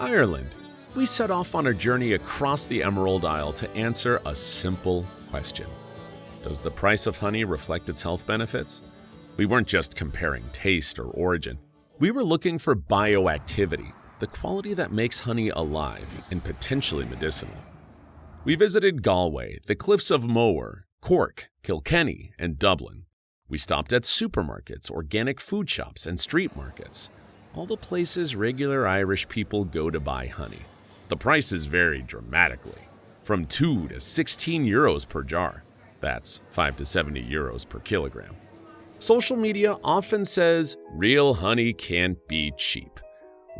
Ireland. We set off on a journey across the Emerald Isle to answer a simple question. Does the price of honey reflect its health benefits? We weren't just comparing taste or origin. We were looking for bioactivity, the quality that makes honey alive and potentially medicinal. We visited Galway, the Cliffs of Moher, Cork, Kilkenny, and Dublin. We stopped at supermarkets, organic food shops, and street markets, all the places regular Irish people go to buy honey. The prices vary dramatically, from 2 to 16 euros per jar. That's 5 to 70 euros per kilogram. Social media often says real honey can't be cheap.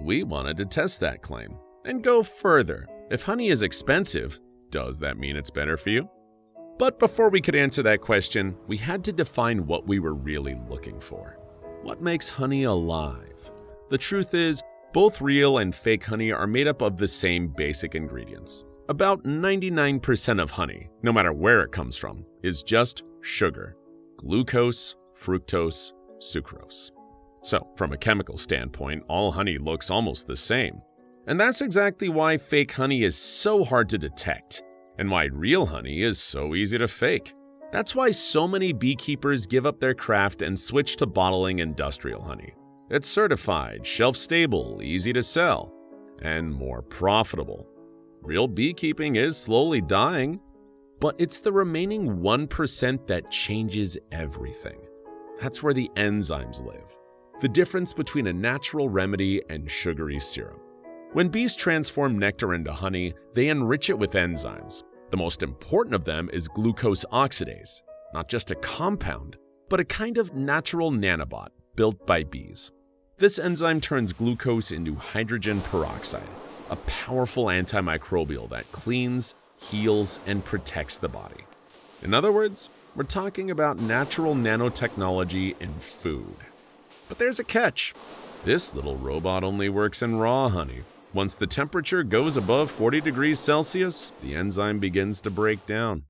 We wanted to test that claim and go further. If honey is expensive, does that mean it's better for you? But before we could answer that question, we had to define what we were really looking for. What makes honey alive? The truth is, both real and fake honey are made up of the same basic ingredients. About 99% of honey, no matter where it comes from, is just sugar: glucose, fructose, sucrose. So, from a chemical standpoint, all honey looks almost the same. And that's exactly why fake honey is so hard to detect, and why real honey is so easy to fake. That's why so many beekeepers give up their craft and switch to bottling industrial honey. It's certified, shelf-stable, easy to sell, and more profitable. Real beekeeping is slowly dying, but it's the remaining 1% that changes everything. That's where the enzymes live, the difference between a natural remedy and sugary syrup. When bees transform nectar into honey, they enrich it with enzymes. The most important of them is glucose oxidase, not just a compound, but a kind of natural nanobot built by bees. This enzyme turns glucose into hydrogen peroxide, a powerful antimicrobial that cleans, heals, and protects the body. In other words, we're talking about natural nanotechnology in food. But there's a catch. This little robot only works in raw honey. Once the temperature goes above 40 degrees Celsius, the enzyme begins to break down.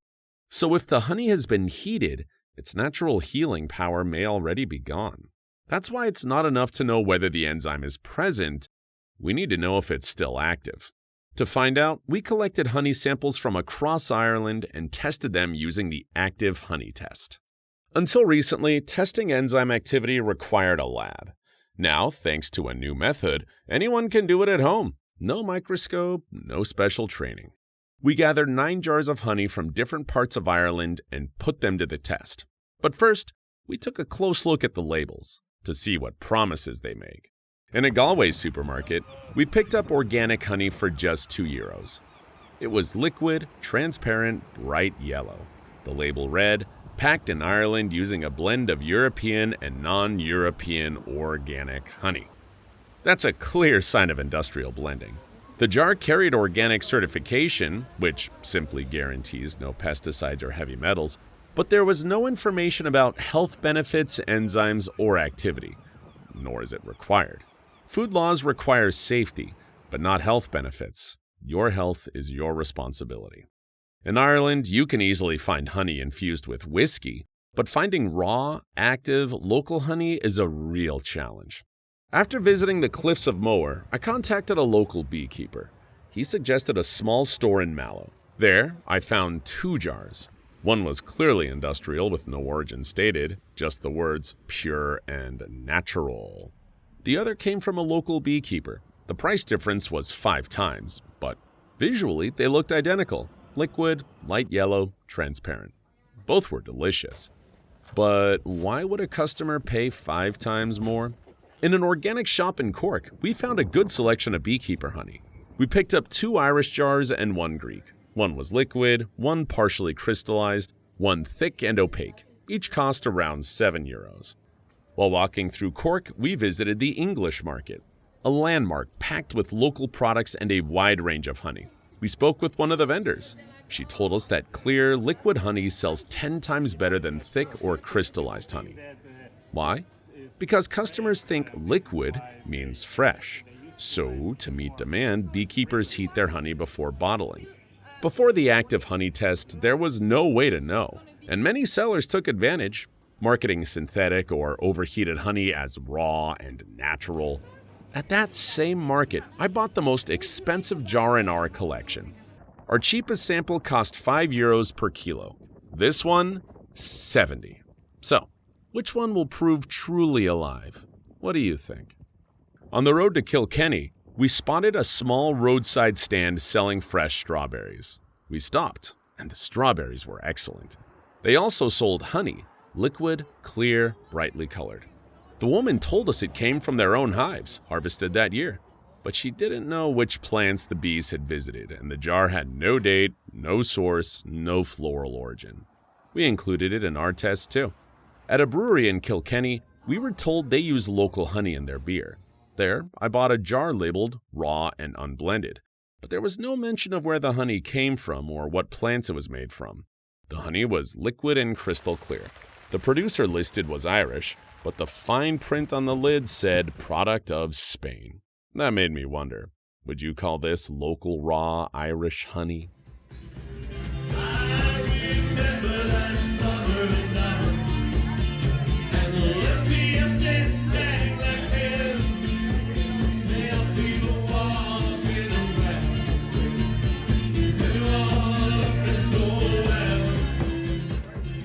So if the honey has been heated, its natural healing power may already be gone. That's why it's not enough to know whether the enzyme is present. We need to know if it's still active. To find out, we collected honey samples from across Ireland and tested them using the active honey test. Until recently, testing enzyme activity required a lab. Now, thanks to a new method, anyone can do it at home. No microscope, no special training. We gathered 9 jars of honey from different parts of Ireland and put them to the test. But first, we took a close look at the labels to see what promises they make. In a Galway supermarket, we picked up organic honey for just 2 euros. It was liquid, transparent, bright yellow. The label read, "Packed in Ireland using a blend of European and non-European organic honey." That's a clear sign of industrial blending. The jar carried organic certification, which simply guarantees no pesticides or heavy metals, but there was no information about health benefits, enzymes, or activity, nor is it required. Food laws require safety, but not health benefits. Your health is your responsibility. In Ireland, you can easily find honey infused with whiskey, but finding raw, active, local honey is a real challenge. After visiting the Cliffs of Moher, I contacted a local beekeeper. He suggested a small store in Mallow. There, I found 2 jars. One was clearly industrial with no origin stated, just the words pure and natural. The other came from a local beekeeper. The price difference was 5 times, but visually they looked identical. Liquid, light yellow, transparent. Both were delicious. But why would a customer pay 5 times more? In an organic shop in Cork, we found a good selection of beekeeper honey. We picked up 2 Irish jars and 1 Greek. One was liquid, 1 partially crystallized, 1 thick and opaque. Each cost around 7 euros. While walking through Cork, we visited the English market, a landmark packed with local products and a wide range of honey. We spoke with one of the vendors. She told us that clear, liquid honey sells 10 times better than thick or crystallized honey. Why? Because customers think liquid means fresh. So, to meet demand, beekeepers heat their honey before bottling. Before the active honey test, there was no way to know, and many sellers took advantage, marketing synthetic or overheated honey as raw and natural. At that same market, I bought the most expensive jar in our collection. Our cheapest sample cost €5 per kilo. This one, 70. So, which one will prove truly alive? What do you think? On the road to Kilkenny, we spotted a small roadside stand selling fresh strawberries. We stopped, and the strawberries were excellent. They also sold honey, liquid, clear, brightly colored. The woman told us it came from their own hives, harvested that year. But she didn't know which plants the bees had visited, and the jar had no date, no source, no floral origin. We included it in our test too. At a brewery in Kilkenny, we were told they use local honey in their beer. There, I bought a jar labeled raw and unblended, but there was no mention of where the honey came from or what plants it was made from. The honey was liquid and crystal clear. The producer listed was Irish, but the fine print on the lid said product of Spain. That made me wonder, would you call this local raw Irish honey?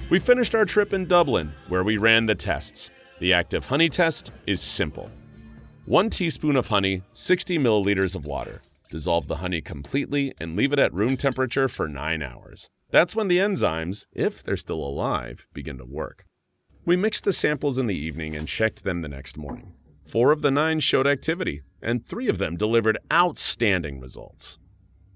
We finished our trip in Dublin, where we ran the tests. The active honey test is simple. 1 teaspoon of honey, 60 milliliters of water. Dissolve the honey completely and leave it at room temperature for 9 hours. That's when the enzymes, if they're still alive, begin to work. We mixed the samples in the evening and checked them the next morning. 4 of the 9 showed activity, and 3 of them delivered outstanding results.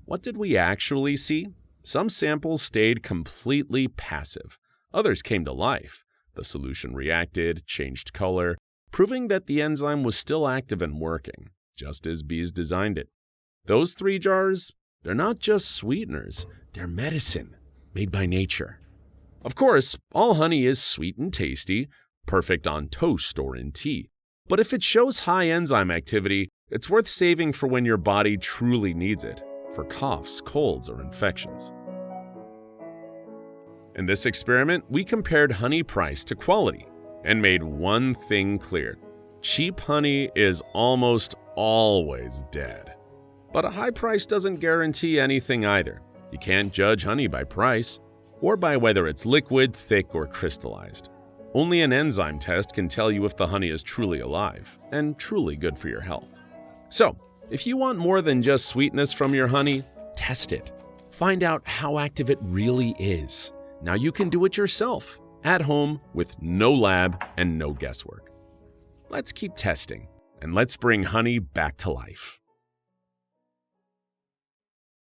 What did we actually see? Some samples stayed completely passive. Others came to life. The solution reacted, changed color, proving that the enzyme was still active and working, just as bees designed it. Those 3 jars, they're not just sweeteners, they're medicine made by nature. Of course, all honey is sweet and tasty, perfect on toast or in tea. But if it shows high enzyme activity, it's worth saving for when your body truly needs it, for coughs, colds, or infections. In this experiment, we compared honey price to quality and made one thing clear. Cheap honey is almost always dead. But a high price doesn't guarantee anything either. You can't judge honey by price or by whether it's liquid, thick, or crystallized. Only an enzyme test can tell you if the honey is truly alive and truly good for your health. So, if you want more than just sweetness from your honey, test it. Find out how active it really is. Now you can do it yourself, at home, with no lab and no guesswork. Let's keep testing, and let's bring honey back to life.